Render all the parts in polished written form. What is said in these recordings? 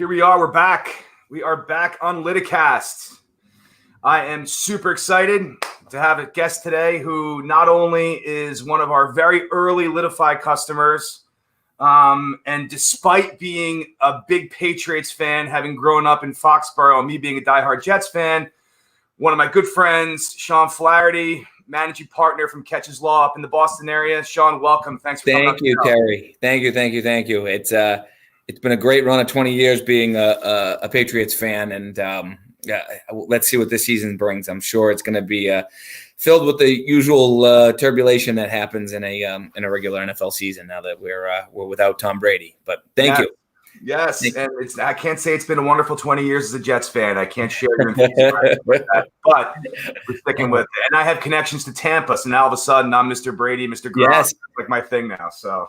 Here we are. We're back. We are back on Liticast. I am super excited to have a guest today who not only is one of our very early Litify customers, and despite being a big Patriots fan, having grown up in Foxborough, and me being a diehard Jets fan, one of my good friends, Sean Flaherty, managing partner from Keches Law up in the Boston area. Sean, welcome. Thanks for coming on. Thank you, Terry. Thank you. It's been a great run of 20 years being a Patriots fan, and let's see what this season brings. I'm sure it's going to be filled with the usual turbulation that happens in a regular NFL season now that we're without Tom Brady. But thank you. Yes, and I can't say it's been a wonderful 20 years as a Jets fan. I can't share your enthusiasm with that, but we're sticking with it. And I have connections to Tampa, so now all of a sudden I'm Mr. Brady, Mr. Gronk. Yes. It's like my thing now. So,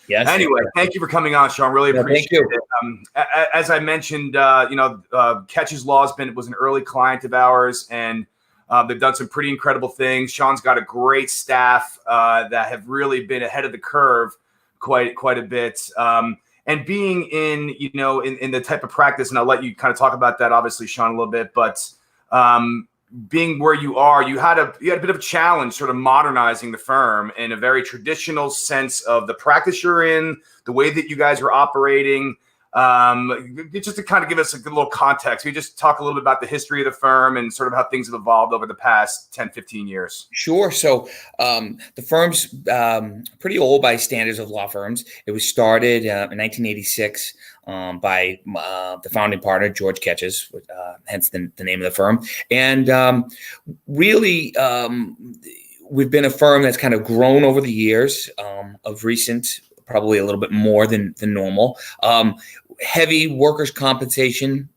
yes. Anyway, thank you for coming on, Sean. Really appreciate it. As I mentioned, Keches Law was an early client of ours, and they've done some pretty incredible things. Sean's got a great staff that have really been ahead of the curve quite a bit. And being in the type of practice, and I'll let you kind of talk about that, obviously, Sean, a little bit, but being where you are, you had a bit of a challenge sort of modernizing the firm in a very traditional sense of the practice you're in, the way that you guys were operating. Just to kind of give us a good little context, we just talk a little bit about the history of the firm and sort of how things have evolved over the past 10, 15 years. Sure. So the firm's pretty old by standards of law firms. It was started in 1986 by the founding partner, George Keches, hence the name of the firm. And really, we've been a firm that's kind of grown over the years of recent, probably a little bit more than normal. Heavy workers' compensation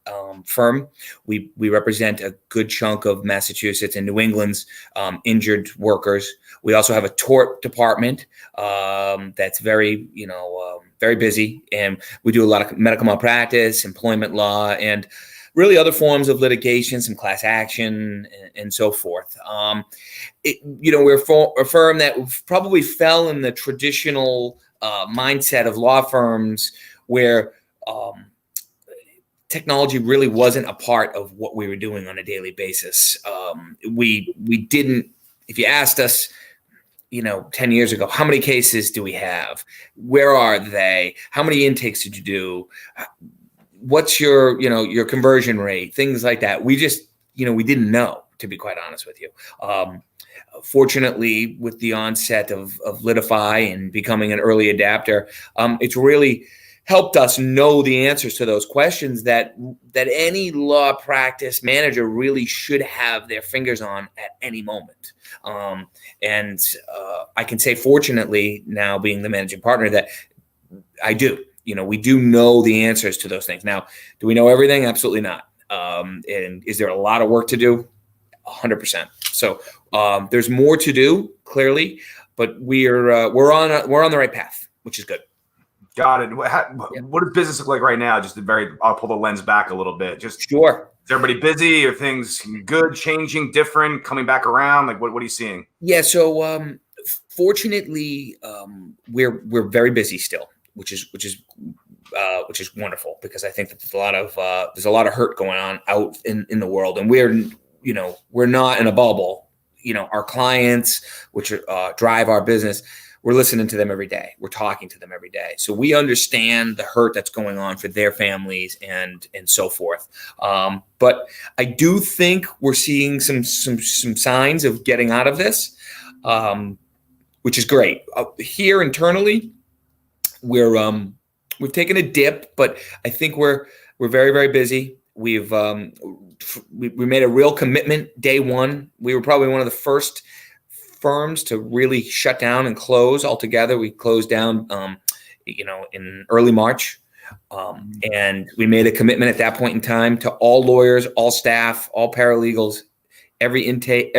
firm. We represent a good chunk of Massachusetts and New England's injured workers. We also have a tort department that's very busy, and we do a lot of medical malpractice, employment law, and really other forms of litigation, some class action, and so forth. We're a firm that probably fell in the traditional mindset of law firms where technology really wasn't a part of what we were doing on a daily basis. We didn't, if you asked us, 10 years ago, how many cases do we have? Where are they? How many intakes did you do? What's your conversion rate? Things like that. We just, we didn't know, to be quite honest with you. Fortunately, with the onset of Litify and becoming an early adapter, it's really helped us know the answers to those questions that any law practice manager really should have their fingers on at any moment. And I can say, fortunately, now being the managing partner, that I do. We do know the answers to those things. Now, do we know everything? Absolutely not. And is there a lot of work to do? 100%. So there's more to do, clearly, but we're on the right path, which is good. Got it. What does business look like right now? I'll pull the lens back a little bit. Sure. Is everybody busy? Are things good, changing, different, coming back around? Like, what are you seeing? Yeah. So fortunately, we're very busy still, which is wonderful, because I think that there's a lot of hurt going on out in the world, and we're not in a bubble. Our clients, which drive our business, we're listening to them every day. We're talking to them every day. So we understand the hurt that's going on for their families and so forth. But I do think we're seeing some signs of getting out of this, which is great. Here internally, we've taken a dip, but I think we're very, very busy. We made a real commitment day one. We were probably one of the first firms to really shut down and close altogether. We closed down, in early March. And we made a commitment at that point in time to all lawyers, all staff, all paralegals, every intake,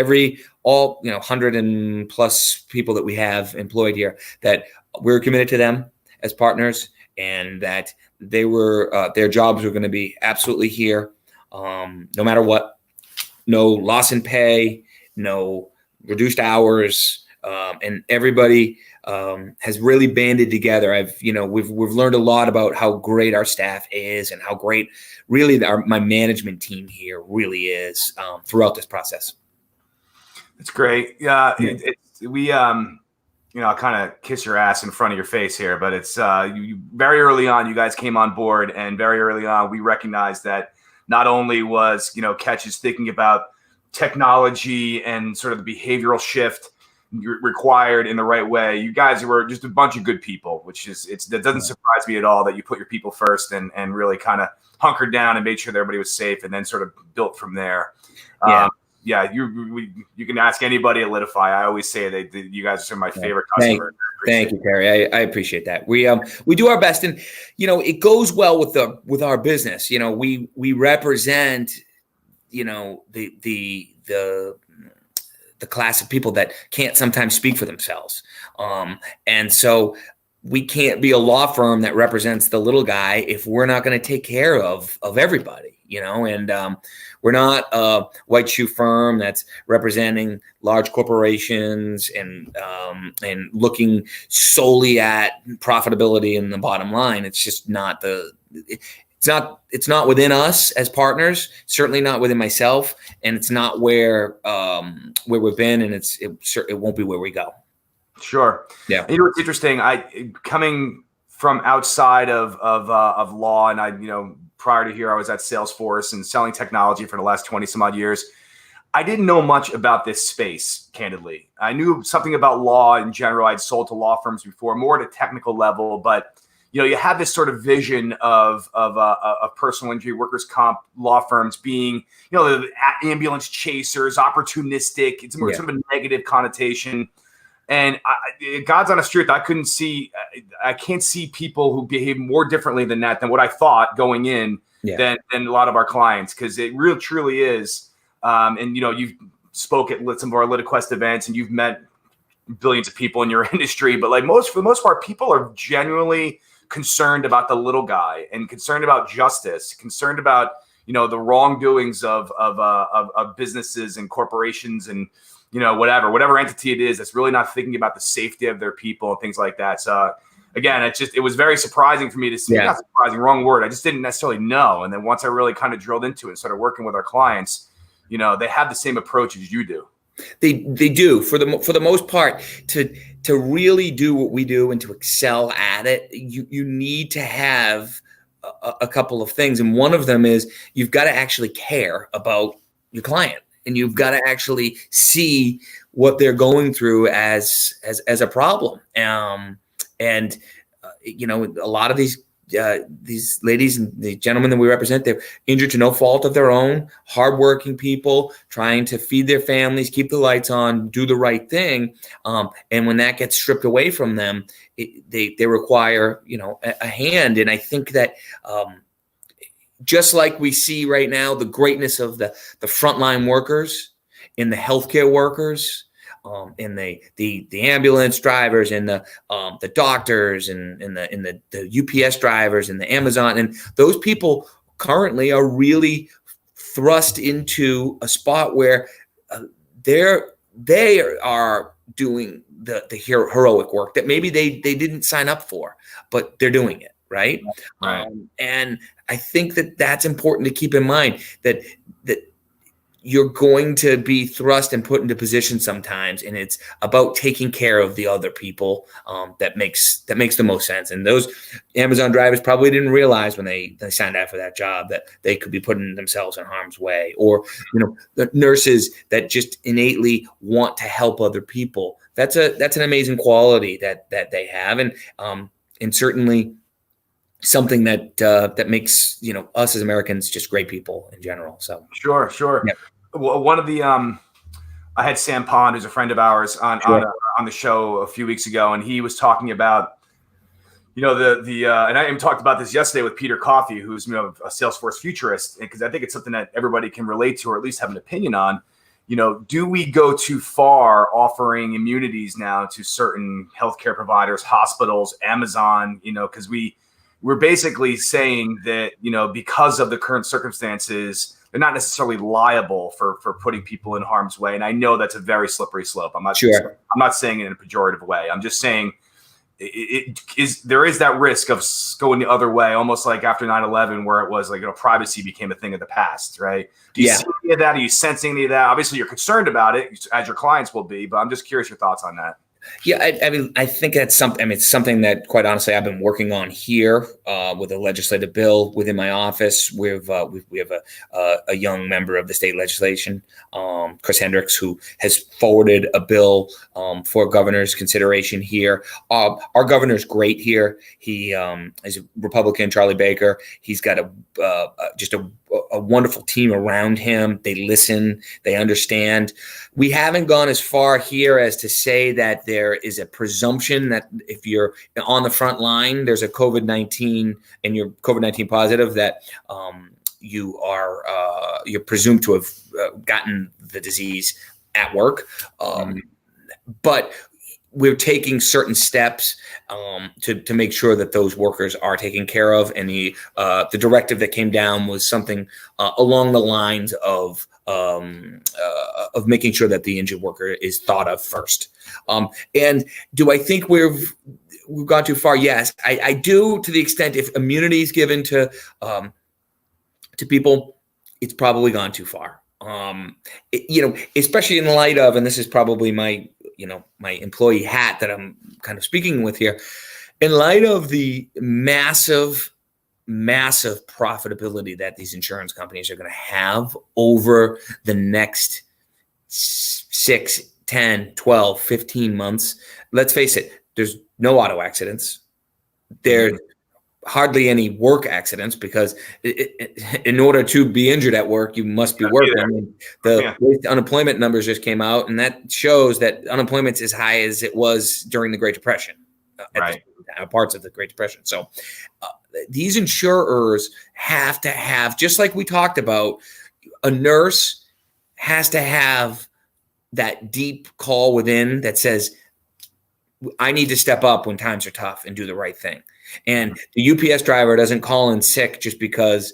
all 100 and plus people that we have employed here, that we're committed to them as partners, and that they were their jobs were going to be absolutely here, no matter what. No loss in pay, no reduced hours, and everybody has really banded together. We've learned a lot about how great our staff is and how great really my management team here really is throughout this process. It's great. Yeah, we I'll kind of kiss your ass in front of your face here, but it's very early on, you guys came on board, and very early on, we recognized that not only was, Keches thinking about technology and sort of the behavioral shift required in the right way. You guys were just a bunch of good people, that doesn't surprise me at all that you put your people first and really kind of hunkered down and made sure that everybody was safe, and then sort of built from there. You can ask anybody at Litify. I always say that you guys are my favorite customer. Thank you, Terry. I appreciate that. We do our best, and it goes well with our business. We represent the class of people that can't sometimes speak for themselves, and so we can't be a law firm that represents the little guy if we're not going to take care of everybody. And we're not a white shoe firm that's representing large corporations and looking solely at profitability and the bottom line. It's just not it's not within us as partners, certainly not within myself, and it's not where we've been, and it won't be where we go. Sure. Yeah. And what's interesting, coming from outside of law, and prior to here, I was at Salesforce and selling technology for the last 20 some odd years. I didn't know much about this space, candidly. I knew something about law in general. I'd sold to law firms before, more at a technical level, but you have this sort of vision of personal injury, workers' comp law firms being, the ambulance chasers, opportunistic. It's more sort of a negative connotation. And God's honest truth, I can't see people who behave more differently than that, than what I thought going in than a lot of our clients, because it really truly is. And you've spoke at some of our Liticast events, and you've met billions of people in your industry, but for the most part, people are genuinely concerned about the little guy and concerned about justice, concerned about the wrongdoings of businesses and corporations and whatever entity it is that's really not thinking about the safety of their people and things like that. So again, it was very surprising for me to see. Not surprising, wrong word. I just didn't necessarily know. And then once I really kind of drilled into it and started working with our clients, they have the same approach as you do. They do for the most part. To really do what we do and to excel at it, you need to have a couple of things, and one of them is you've got to actually care about your client. And you've got to actually see what they're going through as a problem. A lot of these ladies and the gentlemen that we represent, they're injured to no fault of their own, hardworking people trying to feed their families, keep the lights on, do the right thing. And when that gets stripped away from them, they require, a hand. And I think that, just like we see right now, the greatness of the frontline workers, in the healthcare workers, in the ambulance drivers, and the doctors, and in the UPS drivers, and the Amazon, and those people currently are really thrust into a spot where they are doing the heroic work that maybe they didn't sign up for, but they're doing it. Right. And I think that that's important to keep in mind, that you're going to be thrust and put into position sometimes, and it's about taking care of the other people. That makes the most sense. And those Amazon drivers probably didn't realize when they signed out for that job that they could be putting themselves in harm's way, or the nurses that just innately want to help other people. That's an amazing quality that they have, and certainly something that makes us as Americans just great people in general. So sure. Yep. Well, one of the I had Sam Pond, who's a friend of ours, on the show a few weeks ago, and he was talking about and I even talked about this yesterday with Peter Coffey, who's a Salesforce futurist, because I think it's something that everybody can relate to, or at least have an opinion on. Do we go too far offering immunities now to certain healthcare providers, hospitals, Amazon? Because we're basically saying that, because of the current circumstances, they're not necessarily liable for putting people in harm's way. And I know that's a very slippery slope. I'm not saying it in a pejorative way. I'm just saying there is that risk of going the other way, almost like after 9/11, where it was like, privacy became a thing of the past, right? Do you see any of that? Are you sensing any of that? Obviously, you're concerned about it, as your clients will be, but I'm just curious your thoughts on that. Yeah, I mean, I think that's something. I mean, it's something that, quite honestly, I've been working on here with a legislative bill within my office. We have a young member of the state legislation, Chris Hendricks, who has forwarded a bill for governor's consideration here. Our governor's great here. He is a Republican, Charlie Baker. He's got just a wonderful team around him. They listen, they understand. We haven't gone as far here as to say that there is a presumption that if you're on the front line, there's a COVID-19 and you're COVID-19 positive, that you're presumed to have gotten the disease at work. But we're taking certain steps to make sure that those workers are taken care of. And the directive that came down was something along the lines of making sure that the injured worker is thought of first. And do I think we've gone too far? Yes, I do, to the extent if immunity is given to people, it's probably gone too far. Especially in light of, and this is probably my employee hat that I'm kind of speaking with here, in light of the massive profitability that these insurance companies are going to have over the next 6, 10, 12, 15 months. Let's face it, there's no auto accidents. There's hardly any work accidents, because in order to be injured at work, you must be working. The unemployment numbers just came out, and that shows that unemployment's as high as it was during the Great Depression, parts of the Great Depression. So these insurers have to have, just like we talked about, a nurse has to have that deep call within that says, I need to step up when times are tough and do the right thing. And the UPS driver doesn't call in sick just because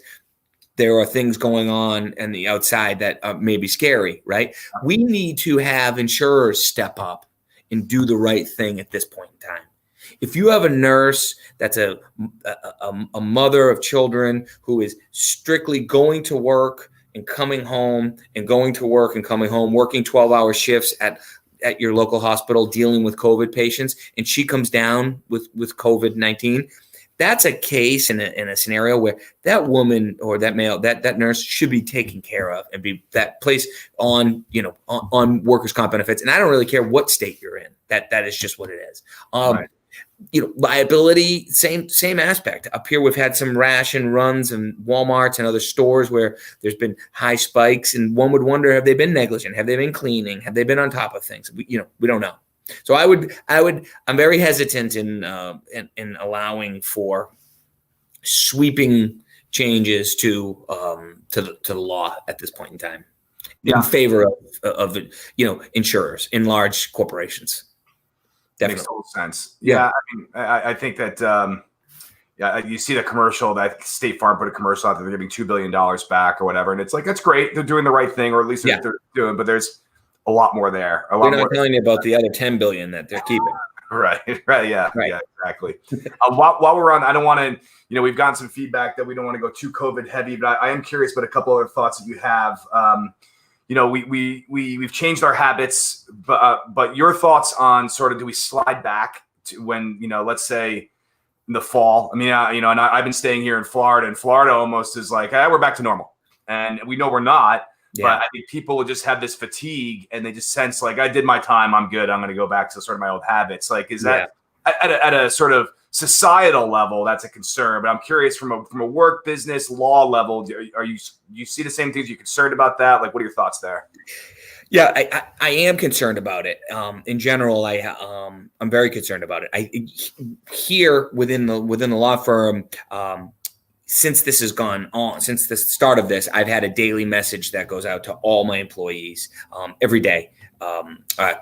there are things going on in the outside that may be scary, right? We need to have insurers step up and do the right thing at this point in time. If you have a nurse that's a mother of children who is strictly going to work and coming home and going to work and coming home, working 12-hour shifts at your local hospital, dealing with COVID patients, and she comes down with COVID-19, that's a case in a scenario where that woman or that male, that nurse should be taken care of and be that placed on workers' comp benefits. And I don't really care what state you're in. That is just what it is. Right. Liability, same aspect. Up here, we've had some ration runs and Walmarts and other stores where there's been high spikes, and one would wonder, have they been negligent? Have they been cleaning? Have they been on top of things? We don't know. So I'm very hesitant in allowing for sweeping changes to the law at this point in time in favor of insurers in large corporations. Definitely. Makes total sense. Yeah. I mean, I think that, you see the commercial that State Farm put a commercial out that they're giving $2 billion back or whatever. And it's like, that's great. They're doing the right thing, or at least they're doing, but there's a lot more there. They're not telling you about the other $10 billion that they're keeping. Right. Yeah, exactly. While we're on, I don't want to, we've gotten some feedback that we don't want to go too COVID heavy, but I am curious about a couple other thoughts that you have. We've changed our habits, but your thoughts on sort of, do we slide back to when, let's say in the fall? I mean, and I've been staying here in Florida, and Florida almost is like, we're back to normal. And we know we're not, but I think people will just have this fatigue and they just sense like, I did my time, I'm good, I'm going to go back to sort of my old habits. Like, is that at a sort of societal level, that's a concern? But I'm curious from a work, business, law level, you see the same things? You're concerned about that? Like, what are your thoughts there? Yeah, I am concerned about it. In general, I'm very concerned about it. Here within the law firm, since this has gone on, since the start of this, I've had a daily message that goes out to all my employees every day,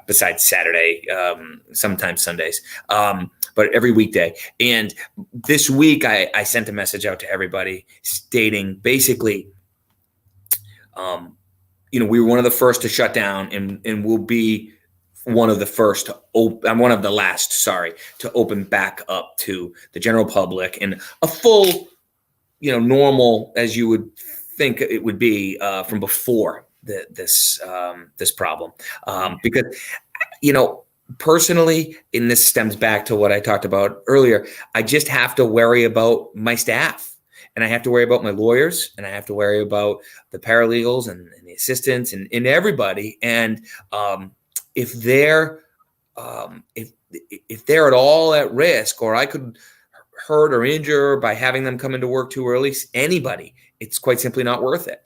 besides Saturday, sometimes Sundays, but every weekday. And this week, I sent a message out to everybody stating basically, we were one of the first to shut down, and we'll be one of the first to I'm one of the last, to open back up to the general public and a full, normal as you would think it would be from before this problem. Because, personally, and this stems back to what I talked about earlier, I just have to worry about my staff. And I have to worry about my lawyers, and I have to worry about the paralegals and the assistants and everybody. And if they're if they're at all at risk, or I could hurt or injure by having them come into work too early, anybody, it's quite simply not worth it.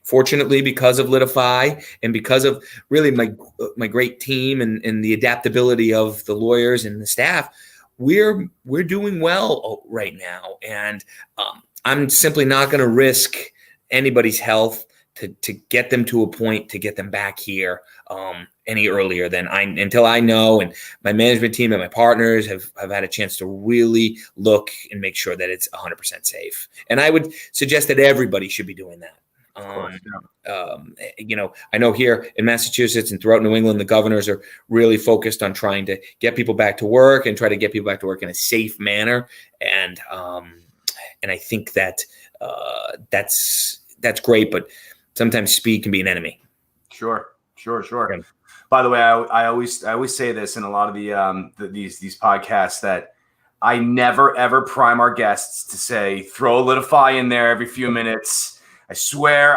Fortunately, because of Litify and because of really my great team and the adaptability of the lawyers and the staff, we're doing well right now, and I'm simply not going to risk anybody's health to get them to a point to get them back here any earlier than until I know, and my management team and my partners have had a chance to really look and make sure that it's 100% safe. And I would suggest that everybody should be doing that. I know here in Massachusetts and throughout New England, the governors are really focused on trying to get people back to work and try to get people back to work in a safe manner. And I think that that's great, but sometimes speed can be an enemy. Sure. Okay. By the way, I always say this in a lot of these podcasts that I never ever prime our guests to say throw Litify in there every few minutes. I swear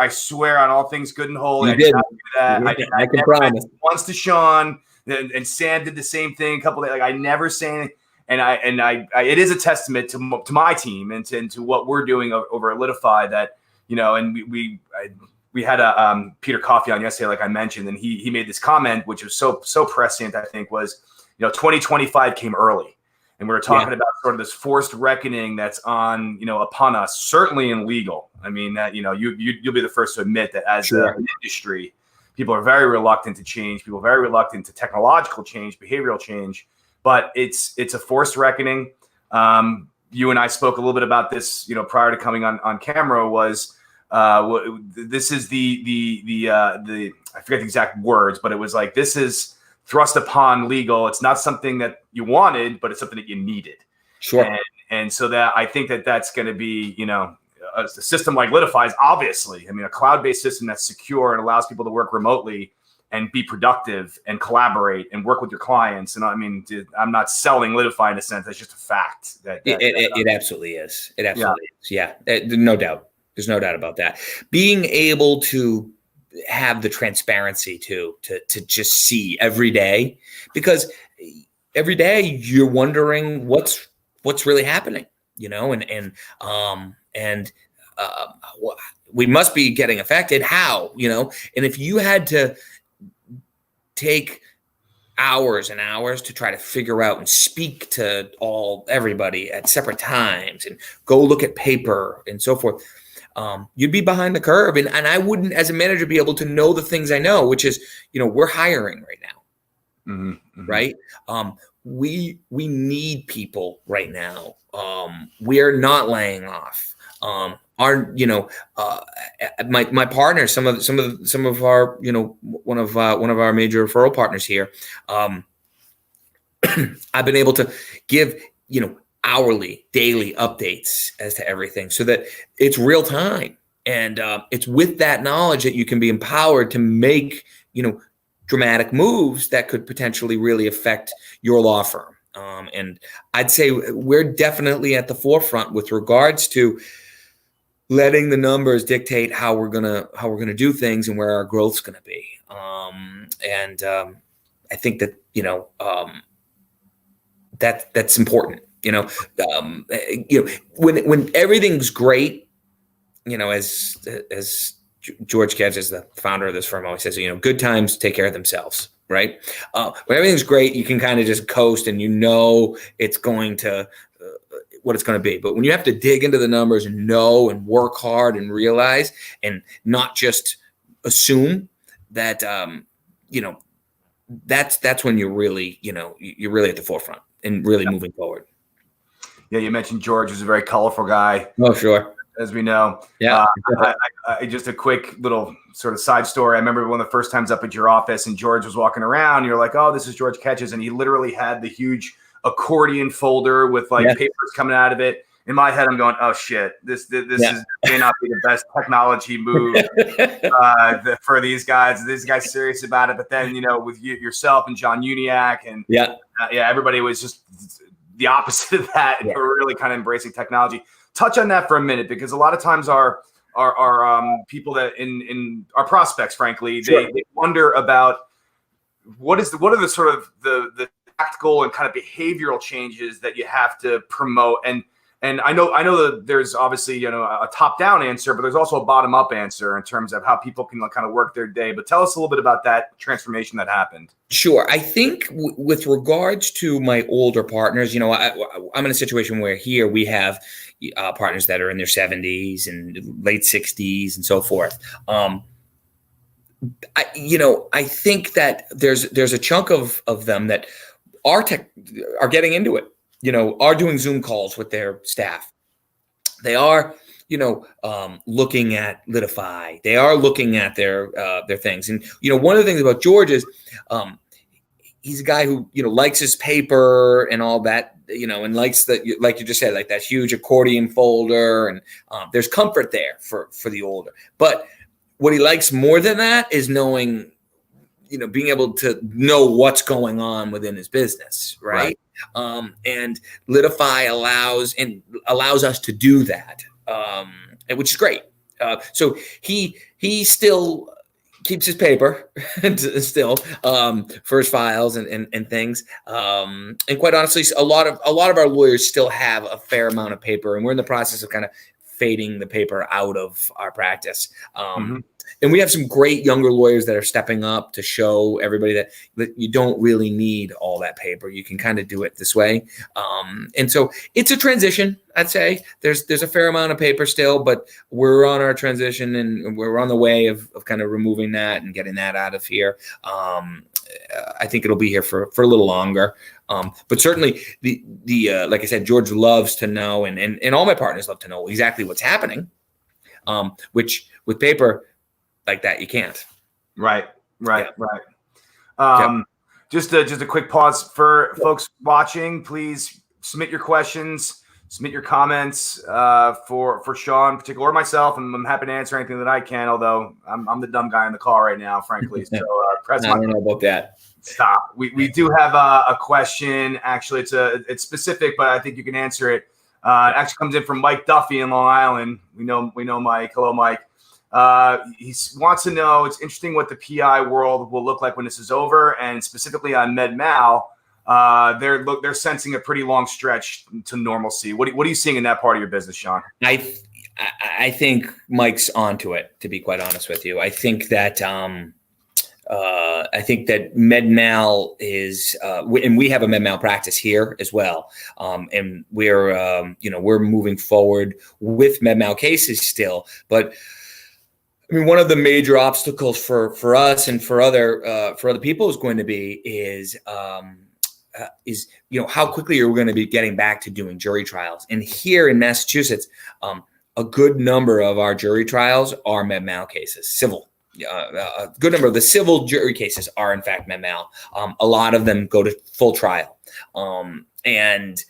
on all things good and holy. I did not do that. I can promise. Once to Sean, and Sam did the same thing a couple of days. Like, I never say anything, and I it is a testament to my team and to what we're doing over at Litify that, and we had a Peter Coffey on yesterday, like I mentioned, and he made this comment, which was so prescient, I think, was, 2025 came early. And we were talking about sort of this forced reckoning that's on, upon us, certainly in legal. I mean, that, you'll be the first to admit that as an industry, people are very reluctant to change. People are very reluctant to technological change, behavioral change. But it's a forced reckoning. You and I spoke a little bit about this, prior to coming on camera. Was this is the I forget the exact words, but it was like, this is thrust upon legal. It's not something that you wanted, but it's something that you needed. Sure. And so that I think that's going to be, a system like Litify is obviously, a cloud-based system that's secure and allows people to work remotely and be productive and collaborate and work with your clients. And I'm not selling Litify in a sense. That's just a fact. It absolutely is. It absolutely is. Yeah. No doubt. There's no doubt about that. Being able to have the transparency to just see every day, because every day you're wondering what's really happening, and we must be getting affected. How, and if you had to take hours and hours to try to figure out and speak to everybody at separate times and go look at paper and so forth, you'd be behind the curve. And I wouldn't, as a manager, be able to know the things I know, which is, we're hiring right now. Mm-hmm. Right. We need people right now. We're not laying off. My partners, some of our, one of our major referral partners here, I've been able to give, hourly, daily updates as to everything so that it's real time. And it's with that knowledge that you can be empowered to make, dramatic moves that could potentially really affect your law firm. And I'd say we're definitely at the forefront with regards to letting the numbers dictate how we're gonna do things and where our growth's gonna be. I think that, that's important. When everything's great, as George Keches, the founder of this firm, always says, good times take care of themselves, right? When everything's great, you can kind of just coast and it's going to what it's going to be. But when you have to dig into the numbers and know and work hard and realize and not just assume that, that's when you're really, you're really at the forefront and really moving forward. Yeah, you mentioned George was a very colorful guy. Oh, sure. as we know. Yeah. I just a quick little sort of side story. I remember one of the first times up at your office and George was walking around. You're like, oh, this is George Keches. And he literally had the huge accordion folder with papers coming out of it. In my head, I'm going, oh, shit, this may not be the best technology move for these guys. These guys serious about it. But then, with yourself and John Uniacke and everybody was just the opposite of that. And we're really kind of embracing technology. Touch on that for a minute, because a lot of times our people that in our prospects, frankly, they wonder about what are the sort of the tactical and kind of behavioral changes that you have to promote. And I know that there's obviously, a top-down answer, but there's also a bottom-up answer in terms of how people can kind of work their day. But tell us a little bit about that transformation that happened. Sure. I think with regards to my older partners, I'm in a situation where here we have partners that are in their 70s and late 60s and so forth. I think that there's a chunk of them that are getting into it. Are doing Zoom calls with their staff. They are, looking at Litify. They are looking at their things. And, one of the things about George is he's a guy who, likes his paper and all that, and likes the, like you just said, like that huge accordion folder. And there's comfort there for the older. But what he likes more than that is knowing, being able to know what's going on within his business. Right. And Litify allows us to do that, which is great. So he still keeps his paper still for his files and things. And quite honestly, a lot of our lawyers still have a fair amount of paper, and we're in the process of kind of fading the paper out of our practice. And we have some great younger lawyers that are stepping up to show everybody that you don't really need all that paper. You can kind of do it this way. And so it's a transition, I'd say. There's a fair amount of paper still, but we're on our transition and we're on the way of kind of removing that and getting that out of here. I think it'll be here for a little longer. But certainly the like I said, George loves to know, and all my partners love to know exactly what's happening, which with paper like that, you can't. Right. Just a quick pause for folks watching. Please submit your questions, submit your comments for Sean in particular, or myself, and I'm happy to answer anything that I can, although I'm the dumb guy in the call right now, frankly. So I don't know about that. Stop. We do have a question. Actually, it's specific, but I think you can answer it. It actually comes in from Mike Duffy in Long Island. We know Mike. Hello, Mike. He wants to know, it's interesting what the PI world will look like when this is over, and specifically on med-mal, they're sensing a pretty long stretch to normalcy. What are you seeing in that part of your business, Sean? I think Mike's onto it, to be quite honest with you. I think that med-mal is, and we have a med-mal practice here as well. And we're moving forward with med-mal cases still, but I mean, one of the major obstacles for us and for other people is going to be is how quickly are we going to be getting back to doing jury trials? And here in Massachusetts, a good number of our jury trials are med-mal cases, civil. A good number of the civil jury cases are in fact med-mal. A lot of them go to full trial, and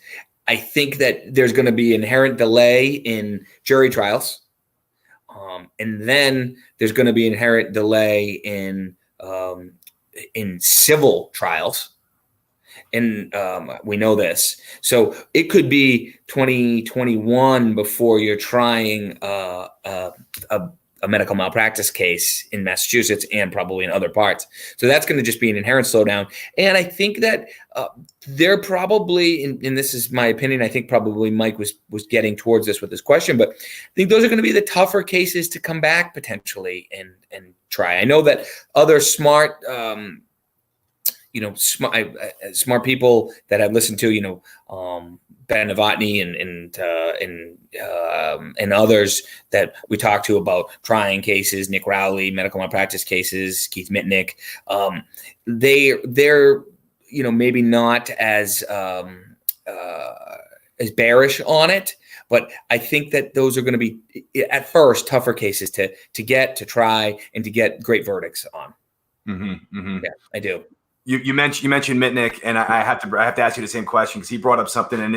I think that there's going to be inherent delay in jury trials. And then there's going to be inherent delay in civil trials. And we know this. So it could be 2021 before you're trying a medical malpractice case in Massachusetts and probably in other parts. So that's going to just be an inherent slowdown. And I think that they're probably, and this is my opinion, I think probably Mike was getting towards this with this question, but I think those are going to be the tougher cases to come back potentially and try. I know that other smart, smart people that I've listened to, Ben Novotny and others that we talked to about trying cases, Nick Rowley, medical malpractice cases, Keith Mitnick, they're maybe not as bearish on it, But I think that those are going to be, at first, tougher cases to try, and to get great verdicts on. Mm-hmm, mm-hmm. Yeah, I do. You mentioned Mitnick, and I have to ask you the same question, because he brought up something, and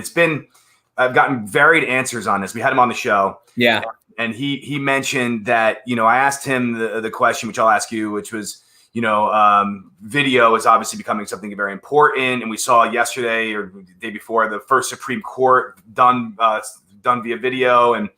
I've gotten varied answers on this. We had him on the show. Yeah. And he mentioned that, I asked him the question, which I'll ask you, which was, video is obviously becoming something very important. And we saw yesterday or the day before the first Supreme Court done via video. And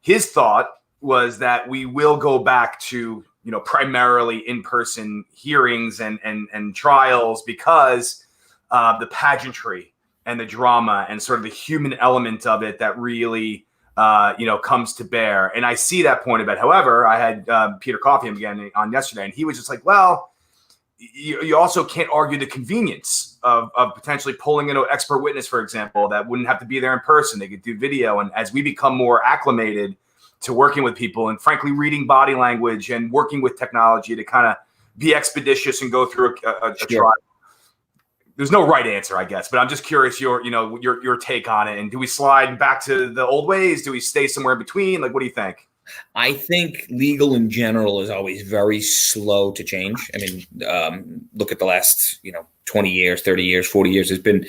his thought was that we will go back to, primarily in-person hearings and trials, because the pageantry and the drama and sort of the human element of it that really comes to bear. And I see that point of it. However, I had Peter Coffey again on yesterday, and he was just like, well, you also can't argue the convenience of potentially pulling in an expert witness, for example, that wouldn't have to be there in person. They could do video. And as we become more acclimated to working with people, and frankly, reading body language and working with technology to kind of be expeditious and go through a trial. There's no right answer, I guess, but I'm just curious your take on it. And do we slide back to the old ways? Do we stay somewhere in between? Like, what do you think? I think legal in general is always very slow to change. I mean, look at the last, 20 years, 30 years, 40 years. It's been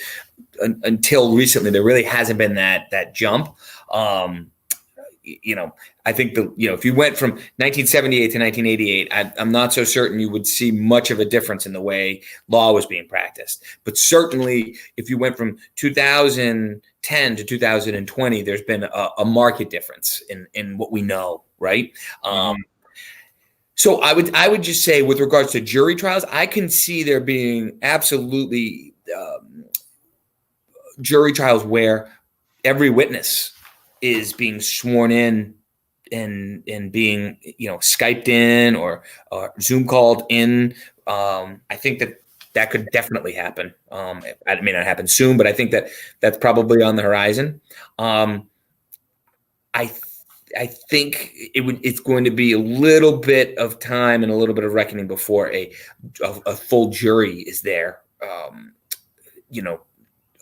until recently, there really hasn't been that jump. I think if you went from 1978 to 1988, I'm not so certain you would see much of a difference in the way law was being practiced. But certainly, if you went from 2010 to 2020, there's been a market difference in what we know, right? So I would just say, with regards to jury trials, I can see there being absolutely jury trials where every witness is being sworn in and being, Skyped in or Zoom called in. I think that could definitely happen. It may not happen soon, but I think that's probably on the horizon. I think it's going to be a little bit of time and a little bit of reckoning before a full jury is there,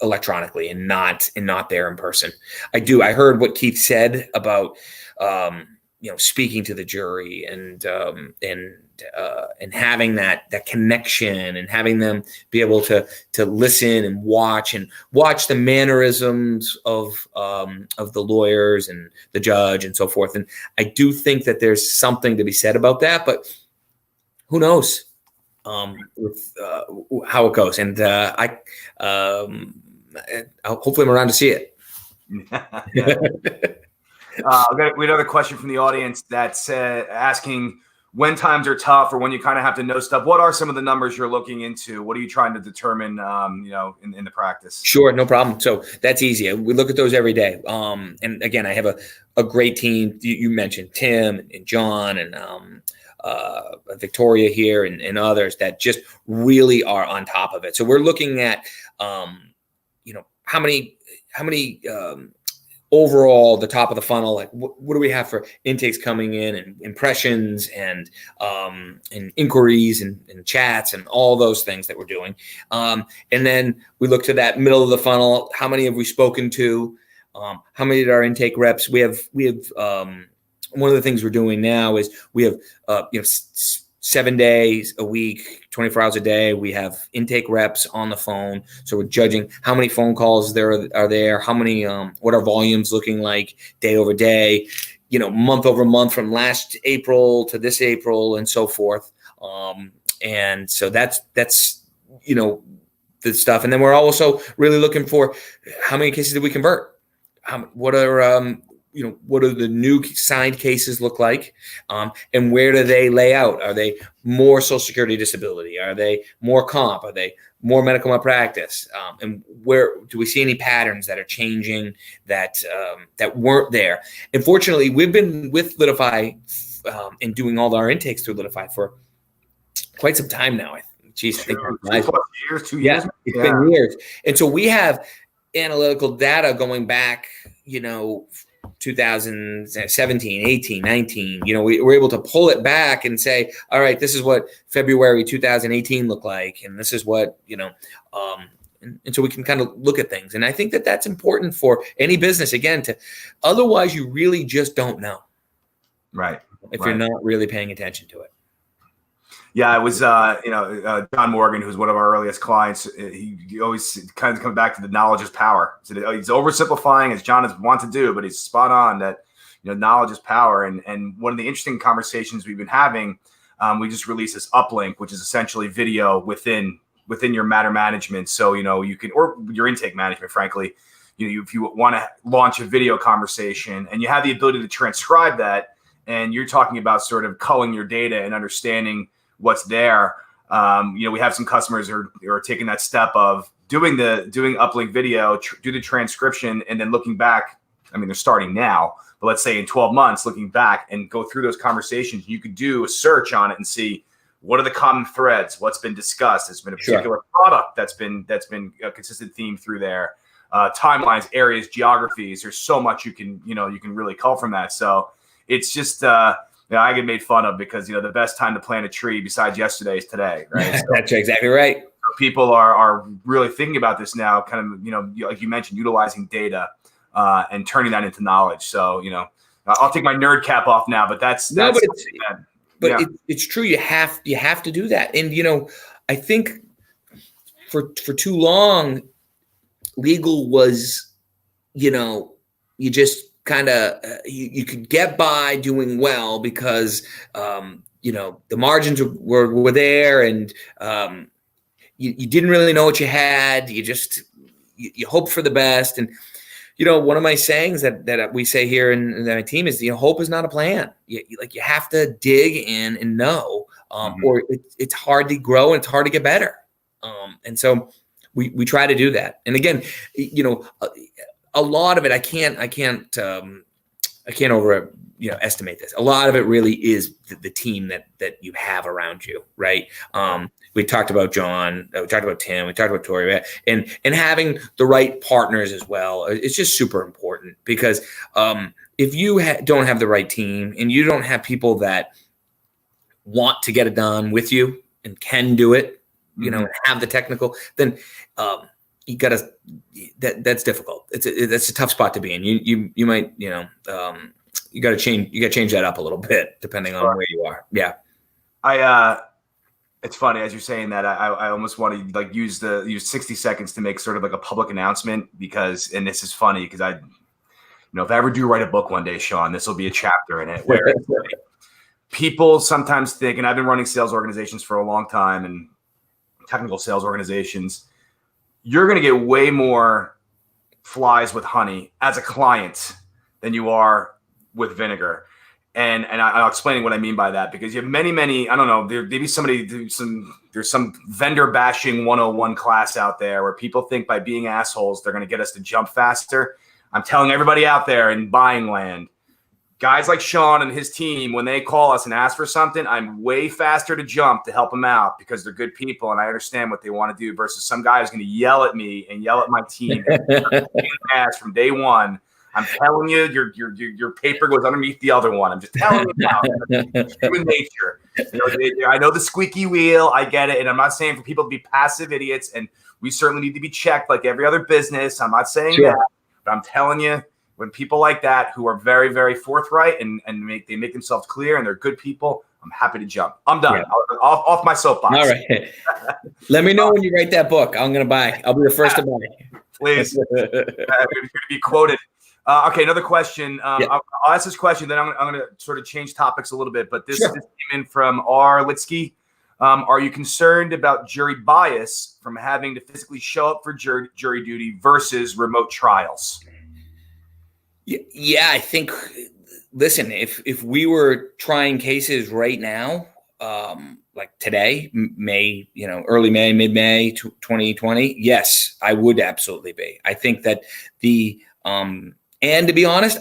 electronically and not there in person. I heard what Keith said about speaking to the jury and having that connection, and having them be able to listen and watch the mannerisms of the lawyers and the judge and so forth. And I do think that there's something to be said about that, but who knows with how it goes. And hopefully I'm around to see it. We have another question from the audience that's asking, when times are tough or when you kind of have to know stuff, what are some of the numbers you're looking into? What are you trying to determine, in the practice? Sure, no problem. So that's easy. We look at those every day. And again, I have a great team. You mentioned Tim and John and Victoria here and others that just really are on top of it. So we're looking at, how many overall the top of the funnel, like what do we have for intakes coming in, and impressions and inquiries and chats and all those things that we're doing. And then we look to that middle of the funnel. How many have we spoken to? How many did our intake reps? We have one of the things we're doing now is we have 7 days a week, 24 hours a day. We have intake reps on the phone. So we're judging how many phone calls are there, how many, what are volumes looking like day over day, month over month from last April to this April and so forth. And so that's the stuff. And then we're also really looking for how many cases did we convert? What are the new signed cases look like? And where do they lay out? Are they more Social Security disability? Are they more comp? Are they more medical malpractice? And where do we see any patterns that are changing that weren't there? And fortunately, we've been with Litify and doing all our intakes through Litify for quite some time now. I think 2 years. Yeah, it's been years. And so we have analytical data going back, 2017, 18, 19, we were able to pull it back and say, all right, this is what February 2018 looked like. And this is what, And so we can kind of look at things. And I think that that's important for any business, again, otherwise you really just don't know. Right. If you're not really paying attention to it. Yeah, it was, John Morgan, who's one of our earliest clients. He always kind of comes back to the knowledge is power. So he's oversimplifying, as John is wont to do, but he's spot on that, knowledge is power. And one of the interesting conversations we've been having, we just released this uplink, which is essentially video within your matter management. So, you can, or your intake management, frankly, if you want to launch a video conversation and you have the ability to transcribe that, and you're talking about sort of culling your data and understanding what's there. We have some customers who are taking that step of doing uplink video, do the transcription, and then looking back. I mean, they're starting now, but let's say in 12 months, looking back and go through those conversations, you could do a search on it and see what are the common threads, what's been discussed. There's been a particular product that's been a consistent theme through there. Timelines, areas, geographies. There's so much you can really cull from that. So it's just. I get made fun of because, the best time to plant a tree besides yesterday is today, right? So, that's exactly right. People are really thinking about this now, kind of, like you mentioned, utilizing data and turning that into knowledge. So, I'll take my nerd cap off now, but it's true. You have to do that. And, I think for too long, legal was, you just kind of you could get by doing well because the margins were there, and you didn't really know what you had. You just you hope for the best. And one of my sayings that we say here in my team is hope is not a plan. You have to dig in and know, or it's hard to grow and it's hard to get better. And so we try to do that. And again, a lot of it, I can't estimate this. A lot of it really is the team that you have around you, right? We talked about John, we talked about Tim, we talked about Tori, and having the right partners as well. It's just super important because if you don't have the right team and you don't have people that want to get it done with you and can do it, and have the technical, then you gotta. That's difficult. That's a tough spot to be in. You might you gotta change that up a little bit depending on where you are. Yeah. It's funny as you're saying that. I almost want to use 60 seconds to make sort of like a public announcement because, and this is funny because if I ever do write a book one day, Sean, this will be a chapter in it where people sometimes think, and I've been running sales organizations for a long time and technical sales organizations. You're going to get way more flies with honey as a client than you are with vinegar. And I'll explain what I mean by that, because you have many, I don't know, maybe there's some vendor bashing 101 class out there where people think by being assholes, they're going to get us to jump faster. I'm telling everybody out there in buying land, guys like Sean and his team, when they call us and ask for something, I'm way faster to jump to help them out because they're good people and I understand what they want to do versus some guy who's going to yell at me and yell at my team ass from day one. I'm telling you, your paper goes underneath the other one. I'm just telling you now. It's human nature. I know the squeaky wheel. I get it. And I'm not saying for people to be passive idiots, and we certainly need to be checked like every other business. I'm not saying that, but I'm telling you, when people like that who are very, very forthright and they make themselves clear and they're good people, I'm happy to jump. I'm done. Yeah. Off my soapbox. All right. Let me know when you write that book. I'm going to buy. I'll be the first to buy. Please. It's going to be quoted. Okay, another question. I'll ask this question, then I'm going to sort of change topics a little bit. But this came in from R. Litsky. Are you concerned about jury bias from having to physically show up for jury duty versus remote trials? Yeah, I think. Listen, if we were trying cases right now, like today, early May, mid-May, 2020, yes, I would absolutely be. I think that and to be honest,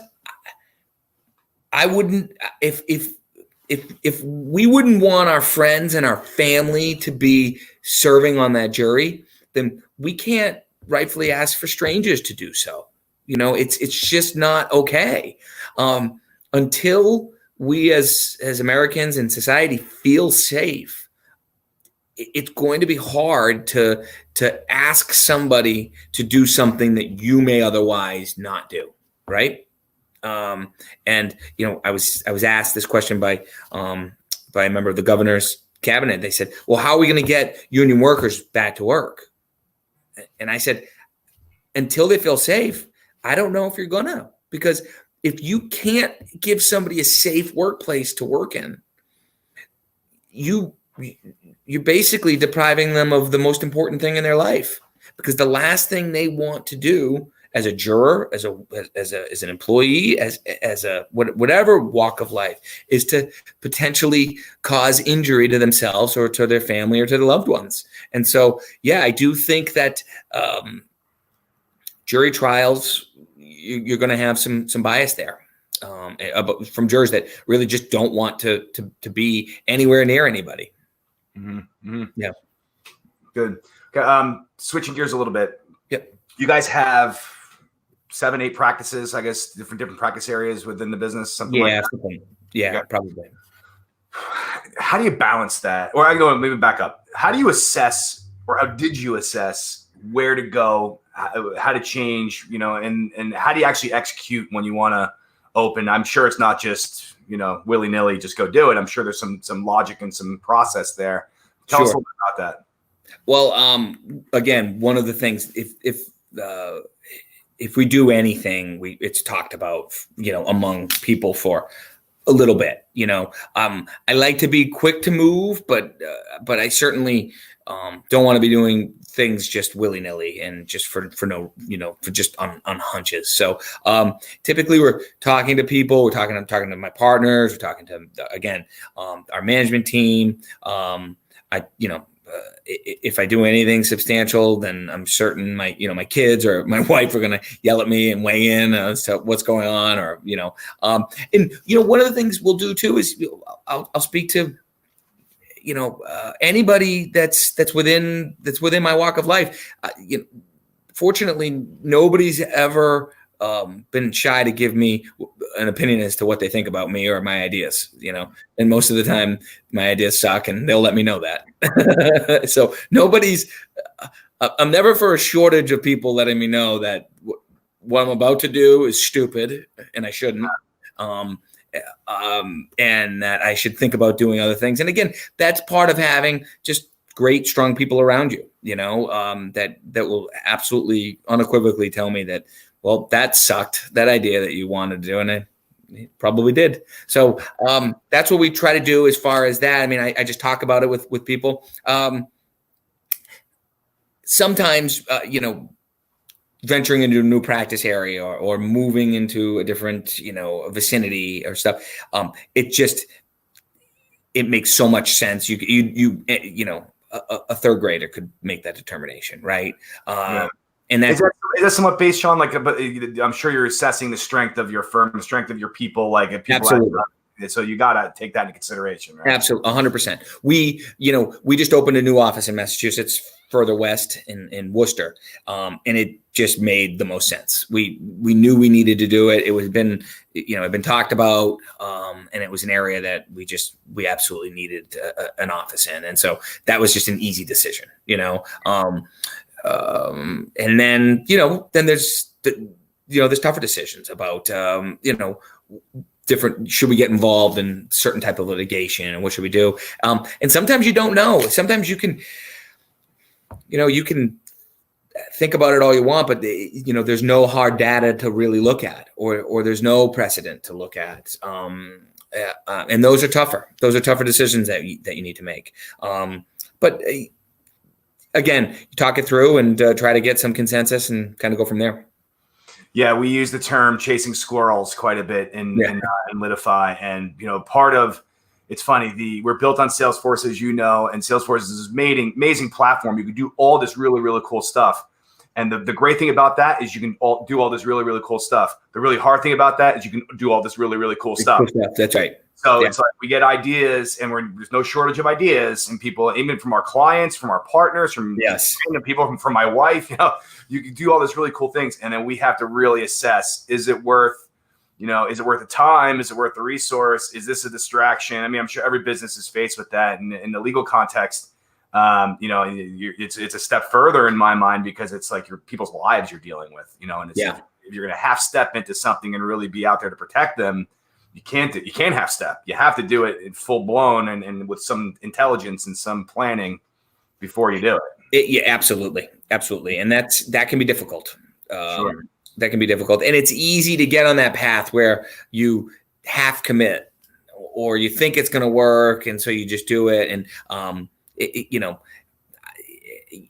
I wouldn't if we wouldn't want our friends and our family to be serving on that jury, then we can't rightfully ask for strangers to do so. It's just not okay. Until we as Americans and society feel safe, it's going to be hard to ask somebody to do something that you may otherwise not do, right? And I was asked this question by a member of the governor's cabinet. They said, "Well, how are we going to get union workers back to work?" And I said, "Until they feel safe, I don't know if you're gonna, because if you can't give somebody a safe workplace to work in, you're basically depriving them of the most important thing in their life, because the last thing they want to do as a juror, as an employee, as a whatever walk of life, is to potentially cause injury to themselves or to their family or to their loved ones." And so, yeah, I do think that jury trials, you're going to have some bias there from jurors that really just don't want to be anywhere near anybody. Mm-hmm. Mm-hmm. Yeah. Good. Okay, switching gears a little bit. Yep. You guys have 7-8 practices, I guess, different practice areas within the business, something like that. Yeah, probably. How do you balance that? Or I go maybe back up. How do you assess, or how did you assess where to go, how to change, and how do you actually execute when you want to open? I'm sure it's not just, willy-nilly, just go do it. I'm sure there's some logic and some process there. Tell us a little bit about that. Well, again, one of the things, if we do anything, it's talked about, among people for a little bit. I like to be quick to move, but I certainly don't want to be doing things just willy-nilly and just for no, for just on hunches. So typically we're talking to people, I'm talking to my partners, we're talking to, again, our management team. If I do anything substantial, then I'm certain my kids or my wife are going to yell at me and weigh in as to what's going on, or, and one of the things we'll do too is I'll speak to, anybody that's within my walk of life. Fortunately, nobody's ever been shy to give me an opinion as to what they think about me or my ideas, and most of the time my ideas suck and they'll let me know that. So I'm never for a shortage of people letting me know that what I'm about to do is stupid and I shouldn't. And that I should think about doing other things. And again, that's part of having just great, strong people around you, that will absolutely unequivocally tell me that, well, that sucked, that idea that you wanted to do, and it probably did. So that's what we try to do as far as that. I mean, I just talk about it with people. Sometimes, venturing into a new practice area or moving into a different, vicinity or stuff, it makes so much sense. A third grader could make that determination, right? Yeah. And is that somewhat based, Sean? Like, but I'm sure you're assessing the strength of your firm, the strength of your people. Like, if people, absolutely. So you got to take that into consideration, right? Absolutely, 100%. We just opened a new office in Massachusetts, further west in Worcester, and it just made the most sense. We knew we needed to do it. It was been talked about, and it was an area that we absolutely needed an office in, and so that was just an easy decision, and then then there's there's tougher decisions about different, should we get involved in certain type of litigation and what should we do? And sometimes you don't know. Sometimes you can think about it all you want, but there's no hard data to really look at, or there's no precedent to look at. And those are tougher. Those are tougher decisions that you need to make. But again, you talk it through and try to get some consensus and kind of go from there. Yeah, we use the term chasing squirrels quite a bit in Litify. And, part of, it's funny, we're built on Salesforce, as you know, and Salesforce is this amazing platform. You can do all this really, really cool stuff. And the great thing about that is you can do all this really, really cool stuff. The really hard thing about that is you can do all this really, really cool stuff. That's right. So it's like we get ideas, and there's no shortage of ideas, and people, even from our clients, from our partners, from people, from my wife, you can do all these really cool things. And then we have to really assess, is it worth the time? Is it worth the resource? Is this a distraction? I mean, I'm sure every business is faced with that. And in the legal context, It's a step further in my mind because it's like people's lives you're dealing with, and it's if you're going to half step into something and really be out there to protect them, you can't half step. You have to do it in full blown and with some intelligence and some planning before you do it. Yeah, absolutely. And that can be difficult. Sure. That can be difficult. And it's easy to get on that path where you half commit or you think it's going to work. And so you just do it. And,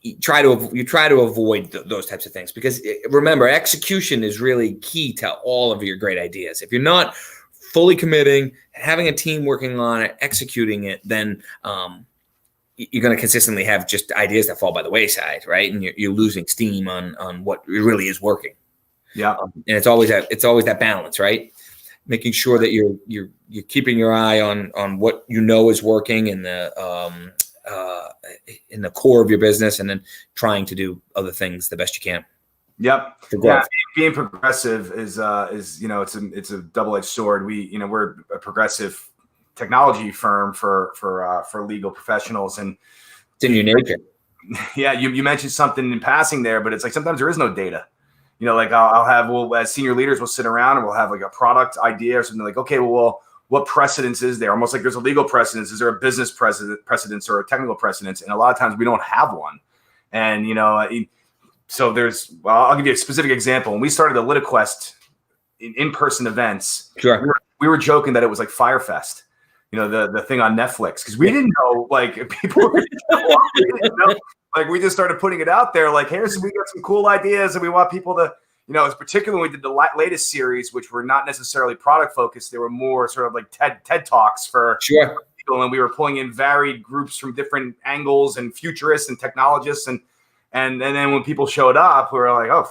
you try to avoid those types of things because remember, execution is really key to all of your great ideas. If you're not fully committing, having a team working on it, executing it, then, you're going to consistently have just ideas that fall by the wayside, right? And you're losing steam on what really is working. Yeah, and it's always that balance, right? Making sure that you're keeping your eye on what is working in the core of your business, and then trying to do other things the best you can. Yep. Yeah. Being progressive is it's a double-edged sword. We're a progressive technology firm for legal professionals, and it's in your nature. Yeah, you mentioned something in passing there, but it's like sometimes there is no data. Like I'll have as senior leaders, we'll sit around and we'll have like a product idea or something like, okay, well, what precedence is there? Almost like there's a legal precedence. Is there a business precedence or a technical precedence? And a lot of times we don't have one. And so I'll give you a specific example. When we started the Liticast in-person events, sure, we were joking that it was like Firefest. The thing on Netflix, because we didn't know, like, people were like, we just started putting it out there, like, we got some cool ideas and we want people to, it's particularly when we did the latest series, which were not necessarily product focused. They were more sort of like TED Talks for people, and we were pulling in varied groups from different angles and futurists and technologists, and then when people showed up, we were like, oh,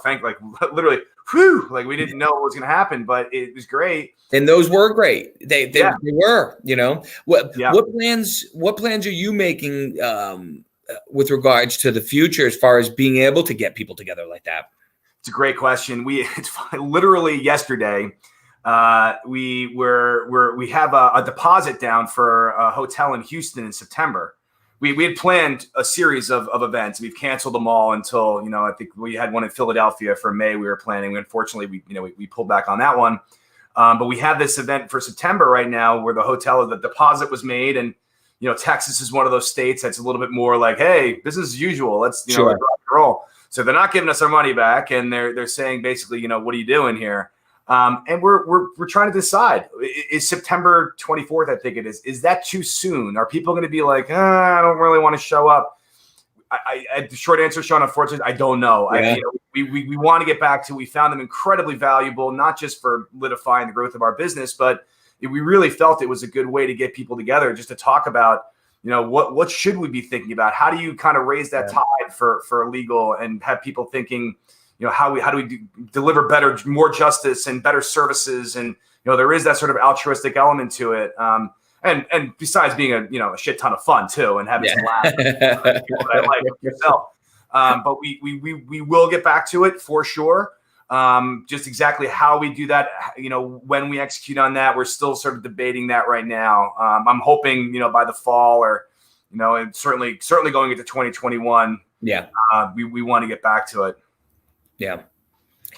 literally, whew, like we didn't know what was going to happen, but it was great. And those were great. They were, what plans are you making with regards to the future as far as being able to get people together like that? It's a great question. It's literally yesterday. We have a deposit down for a hotel in Houston in September. We had planned a series of events. We've canceled them all until, I think we had one in Philadelphia for May we were planning. Unfortunately, we pulled back on that one. But we have this event for September right now where the deposit was made. And, Texas is one of those states that's a little bit more like, hey, business as usual. Let's, rock and roll. So they're not giving us our money back. And they're saying basically, what are you doing here? And we're trying to decide, is September 24th, I think it is. Is that too soon? Are people going to be like, I don't really want to show up? The short answer, Sean, unfortunately, I don't know. Yeah. We want to get back to, we found them incredibly valuable, not just for Litifying the growth of our business, but we really felt it was a good way to get people together just to talk about, what should we be thinking about? How do you kind of raise that tide for legal and have people thinking, how do we deliver better, more justice and better services? And, there is that sort of altruistic element to it. And besides being a shit ton of fun too, and having some laughs, what I like yourself. But we will get back to it for sure. Just exactly how we do that, when we execute on that, we're still sort of debating that right now. I'm hoping, by the fall or, and certainly going into 2021. Yeah. We want to get back to it. Yeah.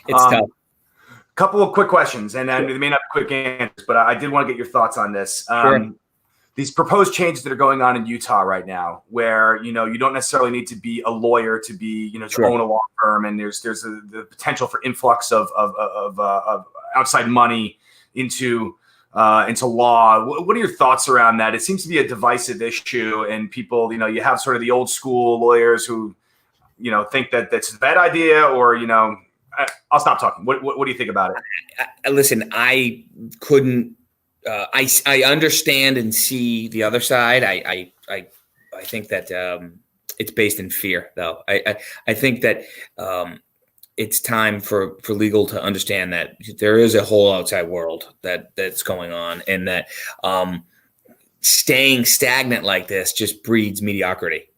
It's tough. Couple of quick questions, and they may not be quick answers, but I did want to get your thoughts on this. Sure. These proposed changes that are going on in Utah right now, where you don't necessarily need to be a lawyer to be to own a law firm, and there's the potential for influx of outside money into law. What are your thoughts around that? It seems to be a divisive issue, and people, you have sort of the old school lawyers who think that that's a bad idea, or I'll stop talking. What do you think about it? Listen, I couldn't. I understand and see the other side. I think that it's based in fear, though. I think that it's time for legal to understand that there is a whole outside world that's going on, and that staying stagnant like this just breeds mediocrity.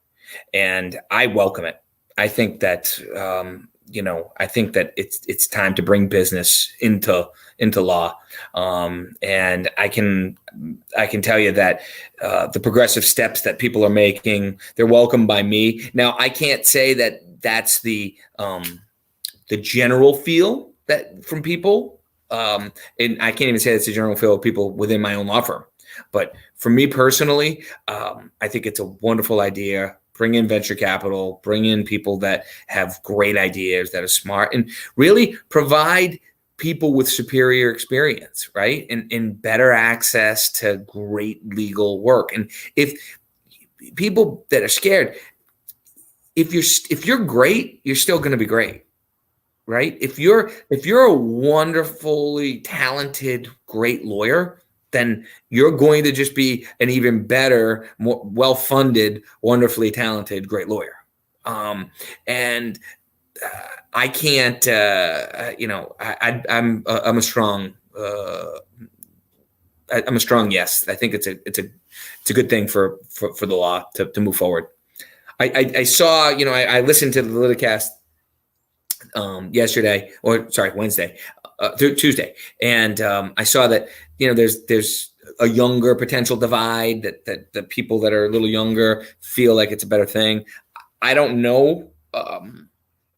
And I welcome it. I think that I think that it's time to bring business into law. And I can tell you that the progressive steps that people are making, they're welcomed by me. Now, I can't say that that's the general feel that from people. And I can't even say it's the general feel of people within my own law firm. But for me personally, I think it's a wonderful idea. Bring in venture capital, bring in people that have great ideas, that are smart, and really provide people with superior experience, right? And better access to great legal work. And if people that are scared, if you're great, you're still going to be great, right? If you're a wonderfully talented, great lawyer, then you're going to just be an even better, more well-funded, wonderfully talented, great lawyer. And I can't, I'm a strong, I'm a strong yes. I think it's a good thing for the law to move forward. I saw, I listened to the Liticast Wednesday, Tuesday, and I saw that there's a younger potential divide, that the people that are a little younger feel like it's a better thing. I don't know.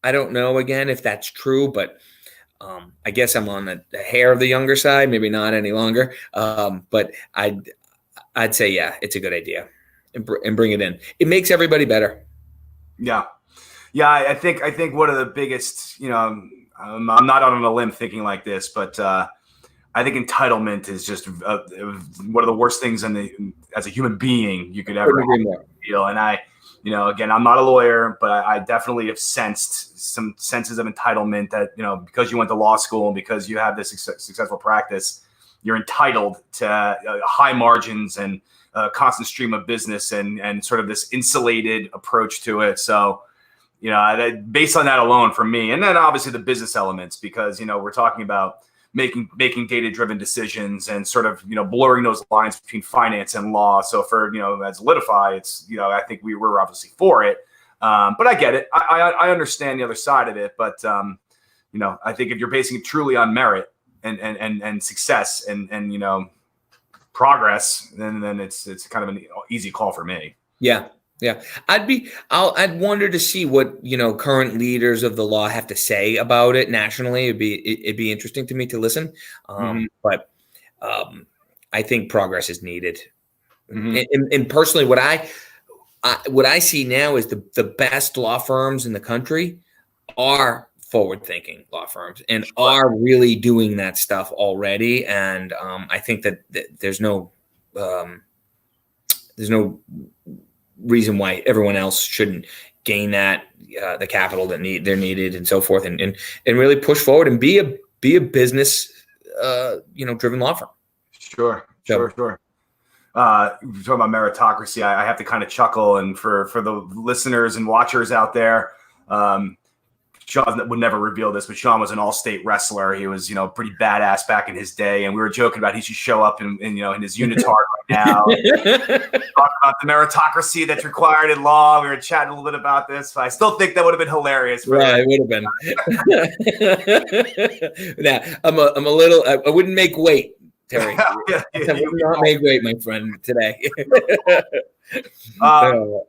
Again, if that's true, but I guess I'm on the hair of the younger side, maybe not any longer. But I'd say, yeah, it's a good idea, and bring it in. It makes everybody better. Yeah. Yeah. I think one of the biggest, I'm not on a limb thinking like this, but I think entitlement is just one of the worst things as a human being you could ever feel. And again, I'm not a lawyer, but I definitely have sensed some senses of entitlement that, because you went to law school and because you have this successful practice, you're entitled to high margins and a constant stream of business and sort of this insulated approach to it. So, based on that alone for me, and then obviously the business elements, because, we're talking about making data-driven decisions and sort of, blurring those lines between finance and law. So for, as Litify, it's, I think we were obviously for it. But I get it. I understand the other side of it. But, I think if you're basing it truly on merit and success and progress, then it's kind of an easy call for me. Yeah. Yeah. I'd wonder to see what, current leaders of the law have to say about it nationally. It'd be interesting to me to listen. But I think progress is needed. And personally, what I see now is the best law firms in the country are forward-thinking law firms and are really doing that stuff already. And I think that there's no reason why everyone else shouldn't gain that the capital that they're needed and so forth, and really push forward and be a business driven law firm. Sure. You're talking about meritocracy. I have to kind of chuckle, and for the listeners and watchers out there, Sean would never reveal this, but Sean was an all-state wrestler. He was, pretty badass back in his day, and we were joking about he should show up in his unitard right now. Talk about the meritocracy that's required in law. We were chatting a little bit about this. I still think that would have been hilarious. Yeah, it would have been. Yeah, I'm a little. I wouldn't make weight, Terry. I would not make weight, my friend, today. Cool. All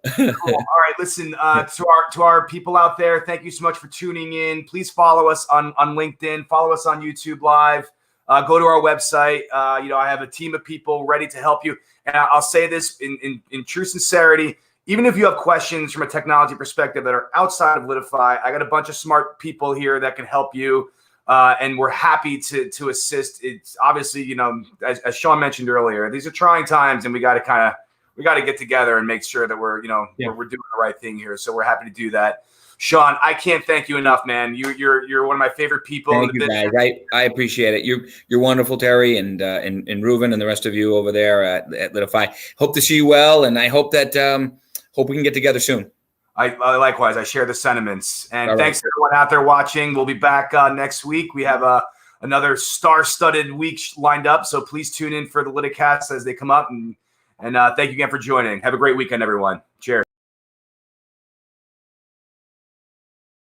right, listen, to our people out there, thank you so much for tuning in. Please follow us on LinkedIn, follow us on YouTube Live, go to our website. I have a team of people ready to help you, and I'll say this in true sincerity, even if you have questions from a technology perspective that are outside of Litify, I got a bunch of smart people here that can help you, and we're happy to assist. It's obviously, as Sean mentioned earlier, these are trying times, and we got to get together and make sure that we're doing the right thing here. So we're happy to do that. Sean, I can't thank you enough, man. You're one of my favorite people. Thank you, guys. I appreciate it. You're wonderful, Terry, and Reuven and the rest of you over there at Litify. Hope to see you well, and I hope that hope we can get together soon. I likewise. I share the sentiments. And thanks to everyone out there watching. We'll be back next week. We have another star-studded week lined up, so please tune in for the Liticast as they come up. And thank you again for joining. Have a great weekend, everyone. Cheers.